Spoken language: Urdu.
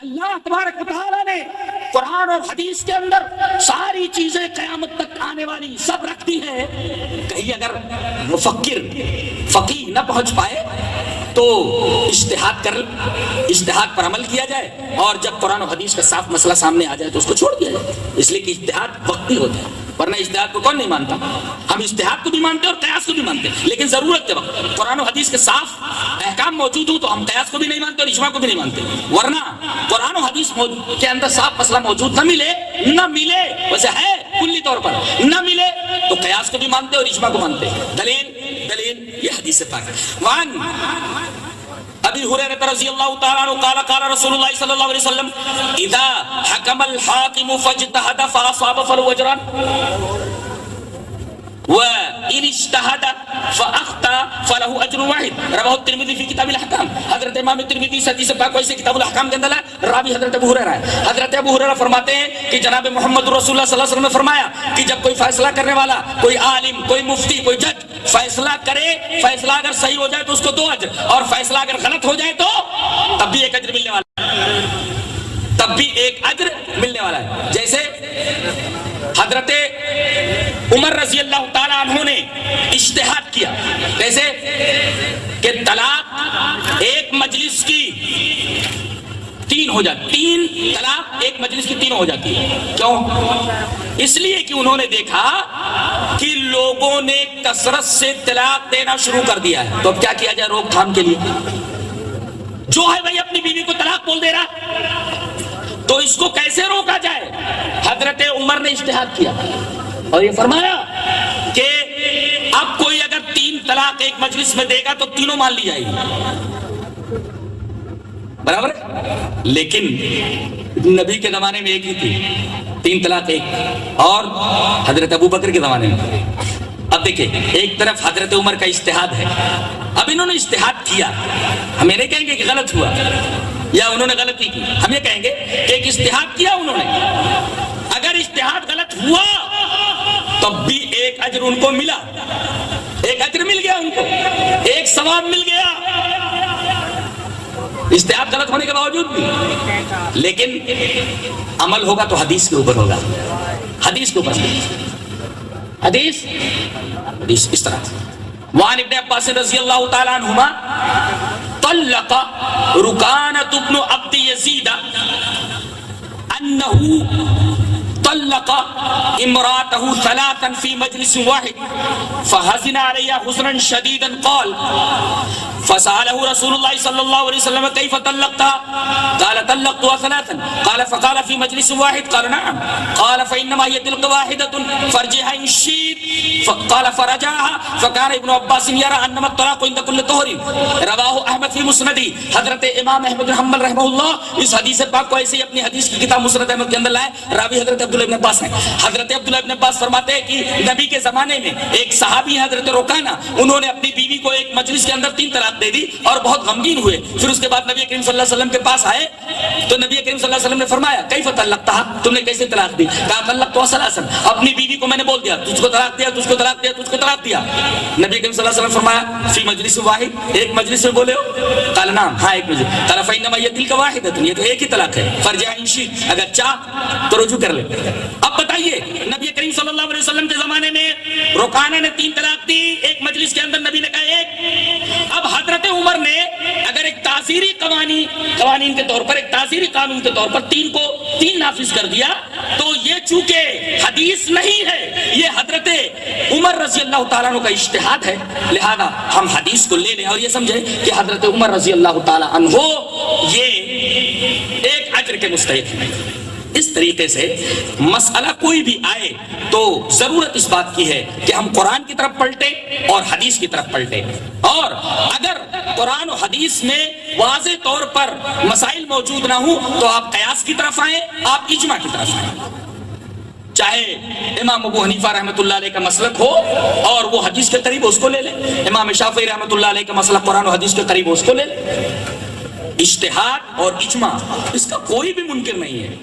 اللہ تبارک و تعالیٰ نے قرآن اور حدیث کے اندر ساری چیزیں قیامت تک آنے والی سب رکھتی ہے. کہیں اگر مفکر فقیہ نہ پہنچ پائے تو اجتہاد پر عمل کیا جائے، اور جب قرآن و حدیث کا صاف مسئلہ سامنے آ جائے تو اس کو چھوڑ دیا جائے، اس لیے کہ اجتہاد وقتی ہوتا ہے. ورنہ اجتہاد کو کون نہیں مانتا؟ ہم اجتہاد کو بھی مانتے ہیں اور قیاس کو بھی مانتے ہیں، لیکن ضرورت کے وقت قرآن و حدیث کے صاف احکام موجود ہوں تو ہم قیاس کو بھی نہیں مانتے اور اجماع کو بھی نہیں مانتے. ورنہ قرآن و حدیث کے اندر صاف مسئلہ موجود نہ ملے ویسے ہے کلی طور پر نہ ملے تو قیاس کو بھی مانتے اور اجماع کو مانتے. دلیل یہ حدیث پاک ہے. وعن ابی ہریرہ رضی اللہ تعالی عنہ قال قال رسول اللہ صلی اللہ علیہ وسلم اذا حکم الحاکم فاجتہد فاصاب فله اجران وَإِنِ اجْتَهَدَ فَأَخْطَأَ فَلَهُ أَجْرٌ وَاحِدٌ رواہ الترمذی فی کتاب الاحکام. حضرت امام ترمذی حدیث پاک کو اسے کتاب الاحکام کے اندر ہے، راوی حضرت ابو ہریرہ ہے. حضرت ابو ہریرہ فرماتے ہیں کہ جناب محمد رسول اللہ صلی اللہ علیہ وسلم نے فرمایا کہ جب کوئی فیصلہ کرنے والا، کوئی عالم، کوئی مفتی، کوئی جج فیصلہ کرے، فیصلہ اگر صحیح ہو جائے تو اس کو 2 اجر، اور فیصلہ اگر غلط ہو جائے تو تب بھی 1 اجر ملنے والا ہے، تب بھی 1 اجر ملنے والا ہے. جیسے حضرت عمر رضی اللہ تعالی عنہ نے اجتہاد کیا، کیسے کہ طلاق ایک مجلس کی 3 ہو جاتی، 3 طلاق ایک مجلس کی 3 ہو جاتی ہے. کیوں؟ اس لیے کہ انہوں نے دیکھا کہ لوگوں نے کثرت سے طلاق دینا شروع کر دیا ہے، تو اب کیا کیا جائے روک تھام کے لیے؟ جو ہے بھائی اپنی بیوی کو طلاق بول دے رہا، تو اس کو کیسے روکا جائے؟ حضرت عمر نے اجتہاد کیا اور یہ فرمایا کہ اب کوئی اگر 3 طلاق ایک مجلس میں دے گا تو تینوں مان لی جائے گی، برابر ہے. لیکن نبی کے زمانے میں ایک ہی تھی، 3 طلاق ایک، اور حضرت ابو بکر کے زمانے میں. اب دیکھیں ایک طرف حضرت عمر کا اجتہاد ہے، اب انہوں نے اجتہاد کیا، ہم یہ نہیں کہیں گے کہ غلط ہوا یا انہوں نے غلطی کی، ہم یہ کہیں گے کہ ایک اجتہاد کیا انہوں نے. اگر اجتہاد غلط ہوا تب بھی 1 اجر ان کو ملا، 1 اجر مل گیا ان کو، 1 ثواب مل گیا اجتہاد غلط ہونے کے باوجود بھی. لیکن عمل ہوگا تو حدیث کے اوپر ہوگا، حدیث کے اوپر، حدیث اس طرح. وعن ابن عباس رضی اللہ تعالی عنہما طلق رکانۃ ابن عبد یزید انه طلق امراته 3 في مجلس واحد فحزن عليها حزنا شديدا قال فسأله رسول الله صلى الله عليه وسلم كيف طلقتها قال طلقتها 3 قال فقال في مجلس واحد قال نعم قال فإنما هي تلك واحدة فرجها إن شئت قال فرجعها فكان ابن عباس يرى أنما الطلاق عند كل طهر رواه احمد في مسندی. حضرت امام احمد بن حنبل رحمہ اللہ اس حدیث پاک کو ایسے ہی اپنی حدیث کی کتاب مسند احمد کے اندر لائے، راوی حضرت عبداللہ ابن عباس ہیں. حضرت عبداللہ ابن عباس فرماتے ہیں کہ نبی کے زمانے میں ایک صحابی حضرت رکانہ، انہوں نے اپنی بیوی کو ایک مجلس کے اندر 3 طلاق دے دی اور بہت غمگین ہوئے. پھر اس کے بعد نبی کریم صلی اللہ علیہ وسلم کے پاس آئے تو نبی کریم صلی اللہ علیہ وسلم نے فرمایا کیف طلقتها، تم نے کیسے طلاق دی؟ کہا طلقتها 3، اپنی بیوی کو میں نے بول دیا تجھ کو طلاق دیا، تجھ کو طلاق دیا، تجھ کو طلاق دیا. نبی کریم صلی اللہ علیہ وسلم فرمایا فی مجلس واحد، ایک مجلس میں بولے ہو؟ قال نعم، ہاں ایک مجلس. قال فإنما هي تلك واحدة، یہ تو ایک ہی طلاق ہے، فرجع إن شئت، اگر چاہ تو رجوع کر لے. اب بتائیے نبی کریم صلی اللہ علیہ وسلم کے زمانے میں رکانہ نے 3 طلاق دی ایک مجلس کے اندر، نبی نے کہا 1. اب حضرت عمر نے اگر ایک تعزیری قوانین کے طور پر، ایک تعزیری قانون کے طور پر 3 کو 3 نافذ کر دیا تو یہ چونکہ حدیث نہیں ہے، یہ حضرت عمر رضی اللہ تعالیٰ عنہ کا اجتہاد ہے، لہذا ہم حدیث کو لے لیں اور یہ سمجھیں کہ حضرت عمر رضی اللہ تعالیٰ عنہ یہ 1 اجر کے مستحق ہیں. اس طریقے سے مسئلہ کوئی بھی آئے تو ضرورت اس بات کی ہے کہ ہم قرآن کی طرف پلٹیں اور حدیث کی طرف پلٹیں، اور اگر قرآن و حدیث میں واضح طور پر مسائل موجود نہ ہوں تو آپ قیاس کی طرف آئیں، آپ اجماع کی طرف آئیں. چاہے امام ابو حنیفہ رحمۃ اللہ علیہ کا مسلک ہو اور وہ حدیث کے قریب اس کو لے لیں، امام شافعی رحمۃ اللہ علیہ کا مسلک قرآن و حدیث کے قریب اس کو لے لیں. اجتہاد اور اجماع اس کا کوئی بھی منکر نہیں ہے.